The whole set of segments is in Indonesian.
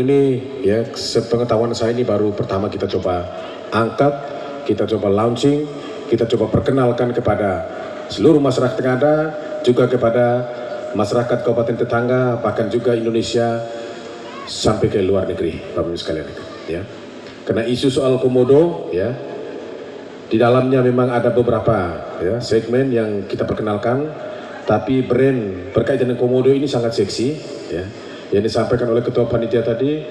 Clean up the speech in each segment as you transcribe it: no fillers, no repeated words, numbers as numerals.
Riung ini ya sepengetahuan saya ini baru pertama kita coba angkat, kita coba launching, kita coba perkenalkan kepada seluruh masyarakat Ngada, juga kepada masyarakat kabupaten tetangga, bahkan juga Indonesia sampai ke luar negeri, Bapak Ibu sekalian. Ya. Karena isu soal komodo, ya, di dalamnya memang ada beberapa ya, segmen yang kita perkenalkan, tapi brand berkaitan dengan komodo ini sangat seksi, ya. Yang disampaikan oleh Ketua Panitia tadi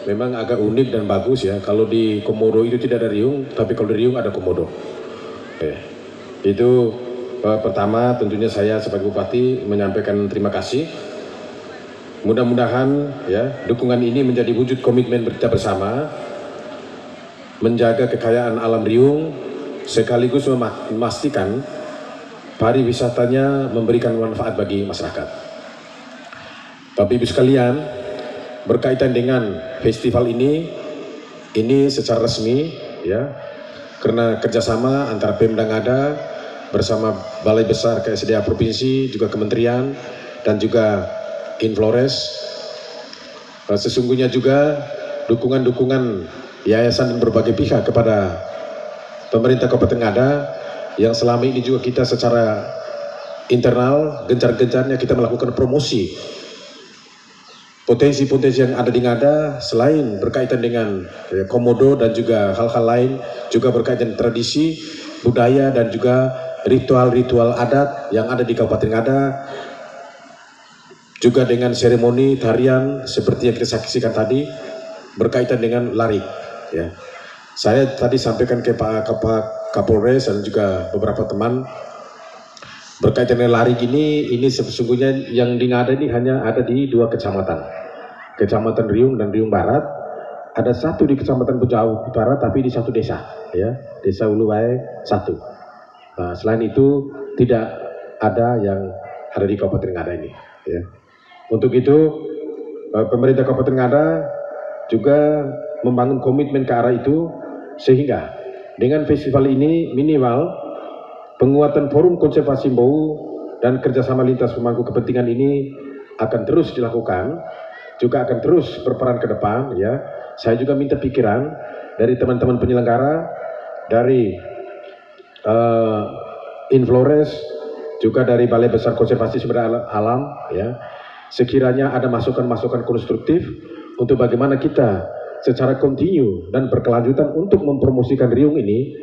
memang agak unik dan bagus ya. Kalau di komodo itu tidak ada riung, tapi kalau di riung ada komodo. Itu pertama tentunya saya sebagai Bupati menyampaikan terima kasih. Mudah-mudahan ya dukungan ini menjadi wujud komitmen kita bersama menjaga kekayaan alam riung sekaligus memastikan pariwisatanya memberikan manfaat bagi masyarakat. Bapak Ibu sekalian, berkaitan dengan festival ini secara resmi ya, karena kerjasama antara Pemda Ngada bersama Balai Besar KSDA Provinsi, juga Kementerian, dan juga Inflores. Sesungguhnya juga dukungan-dukungan yayasan dan berbagai pihak kepada pemerintah Kabupaten Ngada yang selama ini juga kita secara internal gencar-gencarnya kita melakukan promosi potensi-potensi yang ada di Ngada, selain berkaitan dengan komodo dan juga hal-hal lain, juga berkaitan tradisi, budaya, dan juga ritual-ritual adat yang ada di Kabupaten Ngada, juga dengan seremoni tarian seperti yang kita saksikan tadi berkaitan dengan lari. Ya. Saya tadi sampaikan ke Pak Kapolres dan juga beberapa teman berkaitan dengan lari ini sesungguhnya yang di Ngada ini hanya ada di 2 kecamatan, Kecamatan Riung dan Riung Barat. Ada satu di Kecamatan Bejau Barat tapi di satu desa, ya, Desa Uluwai 1. Nah, selain itu tidak ada yang ada di Kabupaten Ngada ini. Ya. Untuk itu pemerintah Kabupaten Ngada juga membangun komitmen ke arah itu, sehingga dengan festival ini minimal penguatan forum konservasi bau dan kerjasama lintas pemangku kepentingan ini akan terus dilakukan, juga akan terus berperan ke depan. Ya, saya juga minta pikiran dari teman-teman penyelenggara, dari Inflores, juga dari Balai Besar Konservasi Sumber Alam, ya, sekiranya ada masukan-masukan konstruktif untuk bagaimana kita secara kontinu dan berkelanjutan untuk mempromosikan riung ini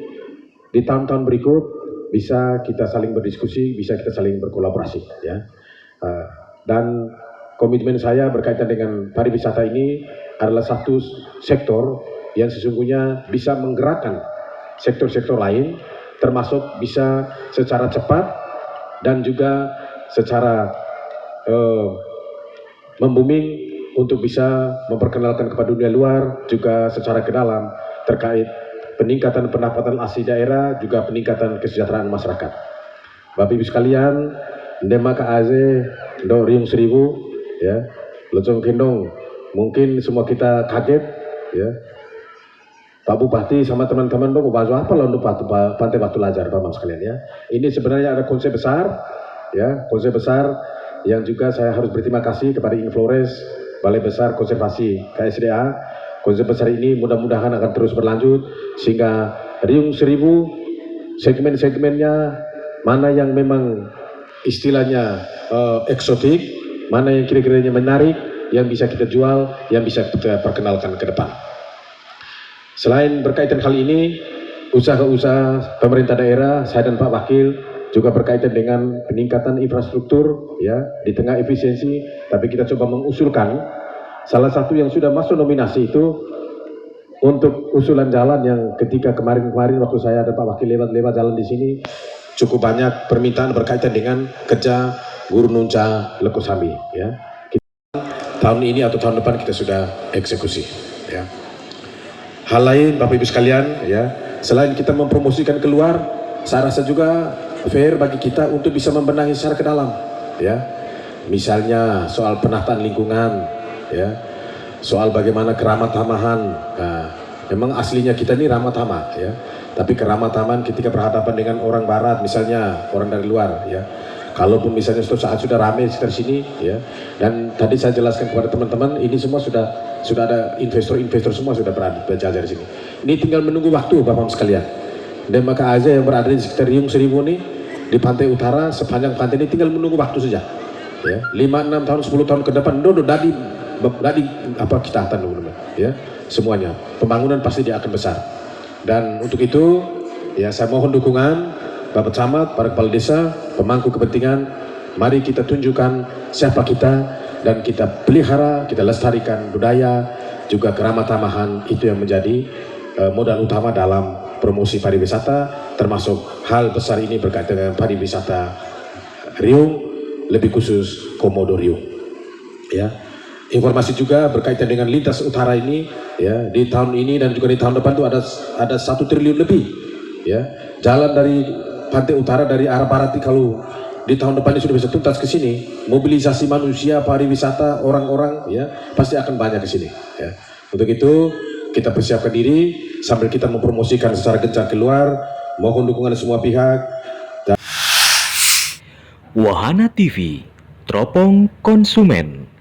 di tahun-tahun berikut, bisa kita saling berdiskusi, bisa kita saling berkolaborasi, ya. Dan komitmen saya berkaitan dengan pariwisata ini adalah satu sektor yang sesungguhnya bisa menggerakkan sektor-sektor lain, termasuk bisa secara cepat dan juga secara membooming untuk bisa memperkenalkan kepada dunia luar, juga secara ke dalam terkait peningkatan pendapatan asli daerah, juga peningkatan kesejahteraan masyarakat. Bapak Ibu sekalian, ndema ka aze do riung 1000, ya, locong kendong, mungkin semua kita kaget, ya. Pak Bupati sama teman-teman dong, bahas apa loh untuk Pantai Batu Lajar, Bapak sekalian, ya. Ini sebenarnya ada konsep besar, ya, konsep besar yang juga saya harus berterima kasih kepada Inflores, Balai Besar Konservasi KSDA. Konsep besar ini mudah-mudahan akan terus berlanjut sehingga Riung 1000 segmen-segmennya mana yang memang istilahnya eksotik, mana yang kira-kiranya menarik, yang bisa kita jual, yang bisa kita perkenalkan ke depan. Selain berkaitan hal ini, usaha-usaha pemerintah daerah, saya dan Pak Wakil juga berkaitan dengan peningkatan infrastruktur, ya, di tengah efisiensi, tapi kita coba mengusulkan salah satu yang sudah masuk nominasi itu untuk usulan jalan yang ketika kemarin-kemarin waktu saya dan Pak Wakil lewat jalan di sini cukup banyak permintaan berkaitan dengan kerja Guru Nunca Lekosambi, ya. Tahun ini atau tahun depan kita sudah eksekusi, ya. Hal lain Bapak Ibu sekalian, ya, selain kita mempromosikan keluar, saya rasa juga fair bagi kita untuk bisa membenahi secara ke dalam, ya. Misalnya soal penataan lingkungan, ya, soal bagaimana keramah tamahan. Nah, memang aslinya kita ini ramah tamah, ya, tapi keramah tamahan ketika berhadapan dengan orang barat, misalnya orang dari luar, ya, Kalaupun misalnya suatu saat sudah ramai sekitar sini, ya, dan tadi saya jelaskan kepada teman-teman, ini semua sudah ada investor semua sudah berada di sini. Ini tinggal menunggu waktu, Bapak sekalian. Dan maka aja yang berada di sekitar Riung Seribu ini, di pantai utara, sepanjang pantai ini tinggal menunggu waktu saja. Ya, 5, 6 tahun, 10 tahun ke depan, dari apa kita akan dulu, ya, semuanya. Pembangunan pasti dia akan besar. Dan untuk itu, ya saya mohon dukungan Bapak Camat, para kepala desa, pemangku kepentingan, mari kita tunjukkan siapa kita dan kita pelihara, kita lestarikan budaya, juga keramah-tamahan, itu yang menjadi modal utama dalam promosi pariwisata, termasuk hal besar ini berkaitan dengan pariwisata Riung, lebih khusus Komodo Riung. Ya. Informasi juga berkaitan dengan lintas utara ini, ya, di tahun ini dan juga di tahun depan itu ada 1 triliun lebih, ya. Jalan dari pantai utara dari arah barat kalau di tahun depan ini sudah bisa tuntas ke sini, mobilisasi manusia, pariwisata, orang-orang, ya, pasti akan banyak ke sini, ya. Untuk itu kita persiapkan diri sambil kita mempromosikan secara gencar keluar. Mohon dukungan semua pihak. Wahana TV, teropong konsumen.